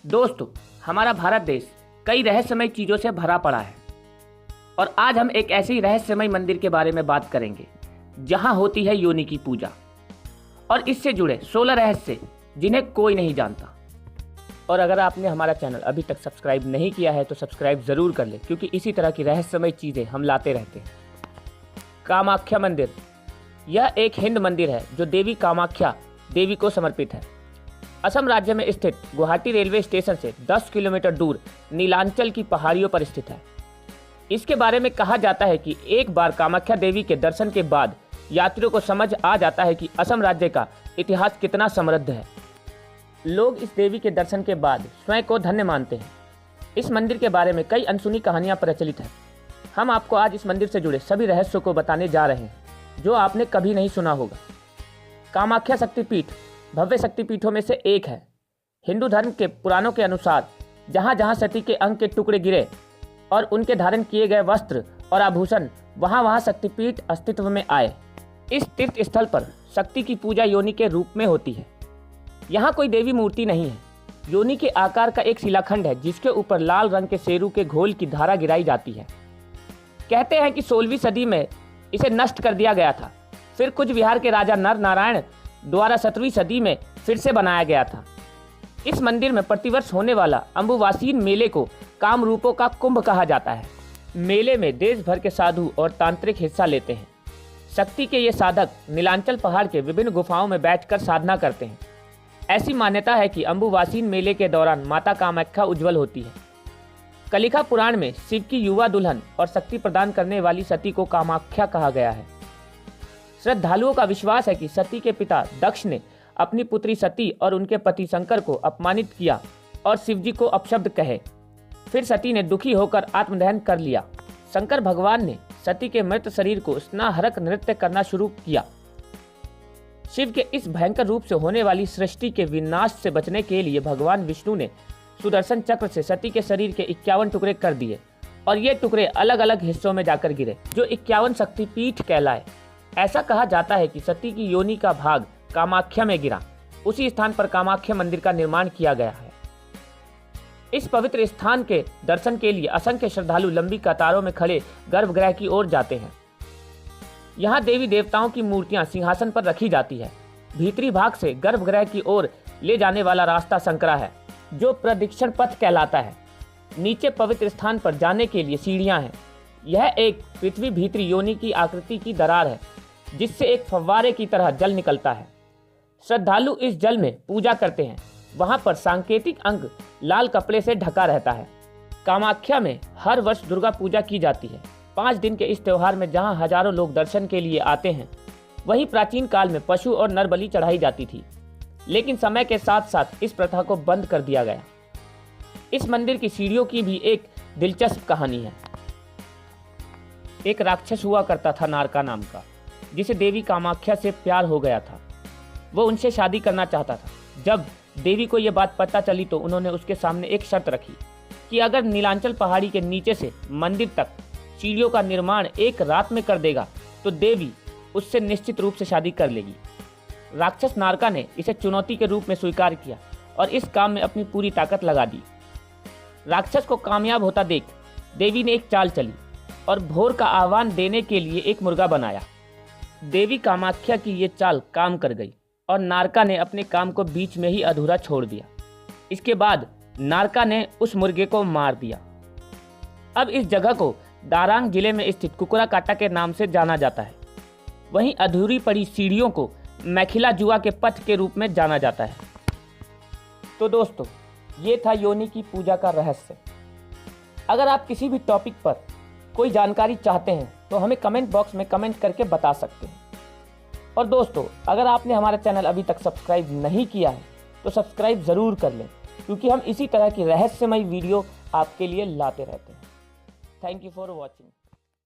दोस्तों, हमारा भारत देश कई रहस्यमय चीज़ों से भरा पड़ा है और आज हम एक ऐसे ही रहस्यमय मंदिर के बारे में बात करेंगे जहां होती है योनि की पूजा और इससे जुड़े 16 रहस्य जिन्हें कोई नहीं जानता। और अगर आपने हमारा चैनल अभी तक सब्सक्राइब नहीं किया है तो सब्सक्राइब ज़रूर कर ले, क्योंकि इसी तरह की रहस्यमय चीज़ें हम लाते रहते हैं। कामाख्या मंदिर, यह एक हिंद मंदिर है जो देवी कामाख्या देवी को समर्पित है। असम राज्य में स्थित गुवाहाटी रेलवे स्टेशन से 10 किलोमीटर दूर नीलांचल की पहाड़ियों पर स्थित है। इसके बारे में कहा जाता है कि एक बार कामाख्या देवी के दर्शन के बाद यात्रियों को समझ आ जाता है कि असम राज्य का इतिहास कितना समृद्ध है। लोग इस देवी के दर्शन के बाद स्वयं को धन्य मानते हैं। इस मंदिर के बारे में कई अनसुनी कहानियां प्रचलित हैं। हम आपको आज इस मंदिर से जुड़े सभी रहस्यों को बताने जा रहे हैं जो आपने कभी नहीं सुना होगा। कामाख्या शक्तिपीठ भव्य शक्तिपीठों में से एक है। हिंदू धर्म के पुराणों के अनुसार जहाँ जहाँ सती के अंग के टुकड़े गिरे और उनके धारण किए गए वस्त्र और आभूषण, वहाँ वहाँ शक्तिपीठ अस्तित्व में आए। इस तीर्थ स्थल पर शक्ति की पूजा योनि के रूप में होती है। यहाँ कोई देवी मूर्ति नहीं है। योनि के आकार का एक शिलाखंड है जिसके ऊपर लाल रंग के शेरू के घोल की धारा गिराई जाती है। कहते हैं कि 16वीं सदी में इसे नष्ट कर दिया गया था। फिर कुछ बिहार के राजा नर नारायण द्वारा 17वीं सदी में फिर से बनाया गया था। इस मंदिर में प्रतिवर्ष होने वाला अम्बुवासीन मेले को कामरूपों का कुंभ कहा जाता है। मेले में देश भर के साधु और तांत्रिक हिस्सा लेते हैं। शक्ति के ये साधक नीलांचल पहाड़ के विभिन्न गुफाओं में बैठकर साधना करते हैं। ऐसी मान्यता है कि अम्बुवासीन मेले के दौरान माता कामाख्या उज्जवल होती है। कलिका पुराण में शिव की युवा दुल्हन और शक्ति प्रदान करने वाली सती को कामाख्या कहा गया है। श्रद्धालुओं का विश्वास है कि सती के पिता दक्ष ने अपनी पुत्री सती और उनके पति शंकर को अपमानित किया और शिवजी को अपशब्द कहे। फिर सती ने दुखी होकर आत्मदहन कर लिया। शंकर भगवान ने सती के मृत शरीर को स्नाहरक नृत्य करना शुरू किया। शिव के इस भयंकर रूप से होने वाली सृष्टि के विनाश से बचने के लिए भगवान विष्णु ने सुदर्शन चक्र से सती के शरीर के 51 टुकड़े कर दिए और ये टुकड़े अलग अलग हिस्सों में जाकर गिरे, जो 51 शक्तिपीठ कहलाए। ऐसा कहा जाता है कि सती की योनि का भाग कामाख्या में गिरा। उसी स्थान पर कामाख्या मंदिर का निर्माण किया गया है। इस पवित्र स्थान के दर्शन के लिए असंख्य श्रद्धालु लंबी कतारों में खड़े गर्भगृह की ओर जाते हैं। यहाँ देवी देवताओं की मूर्तियां सिंहासन पर रखी जाती है। भीतरी भाग से गर्भगृह की ओर ले जाने वाला रास्ता संकरा है, जो प्रदक्षिण पथ कहलाता है। नीचे पवित्र स्थान पर जाने के लिए सीढ़ियां हैं। यह एक पृथ्वी भीतरी योनि की आकृति की दरार है जिससे एक फव्वारे की तरह जल निकलता है। श्रद्धालु इस जल में पूजा करते हैं। वहां पर सांकेतिक अंग लाल कपड़े से ढका रहता है। कामाख्या में हर वर्ष दुर्गा पूजा की जाती है। 5 दिन के इस त्योहार में जहां हजारों लोग दर्शन के लिए आते हैं, वहीं प्राचीन काल में पशु और नर बलि चढ़ाई जाती थी, लेकिन समय के साथ साथ इस प्रथा को बंद कर दिया गया। इस मंदिर की सीढ़ियों की भी एक दिलचस्प कहानी है। एक राक्षस हुआ करता था नारका नाम का, जिसे देवी कामाख्या से प्यार हो गया था। वो उनसे शादी करना चाहता था। जब देवी को यह बात पता चली तो उन्होंने उसके सामने एक शर्त रखी कि अगर नीलांचल पहाड़ी के नीचे से मंदिर तक सीढ़ियों का निर्माण एक रात में कर देगा तो देवी उससे निश्चित रूप से शादी कर लेगी। राक्षस नारका ने इसे चुनौती के रूप में स्वीकार किया और इस काम में अपनी पूरी ताकत लगा दी। राक्षस को कामयाब होता देख देवी ने एक चाल चली और भोर का आह्वान देने के लिए एक मुर्गा बनाया। देवी कामाख्या की ये चाल काम कर गई और नारका ने अपने काम को बीच में ही अधूरा छोड़ दिया। इसके बाद नारका ने उस मुर्गे को मार दिया। अब इस जगह को दारांग जिले में स्थित कुकुरा काटा के नाम से जाना जाता है। वहीं अधूरी पड़ी सीढ़ियों को मैखिला जुआ के पथ के रूप में जाना जाता है। तो दोस्तों, ये था योनि की पूजा का रहस्य। अगर आप किसी भी टॉपिक पर कोई जानकारी चाहते हैं तो हमें कमेंट बॉक्स में कमेंट करके बता सकते हैं। और दोस्तों, अगर आपने हमारा चैनल अभी तक सब्सक्राइब नहीं किया है तो सब्सक्राइब ज़रूर कर लें, क्योंकि हम इसी तरह की रहस्यमय वीडियो आपके लिए लाते रहते हैं। Thank you for watching.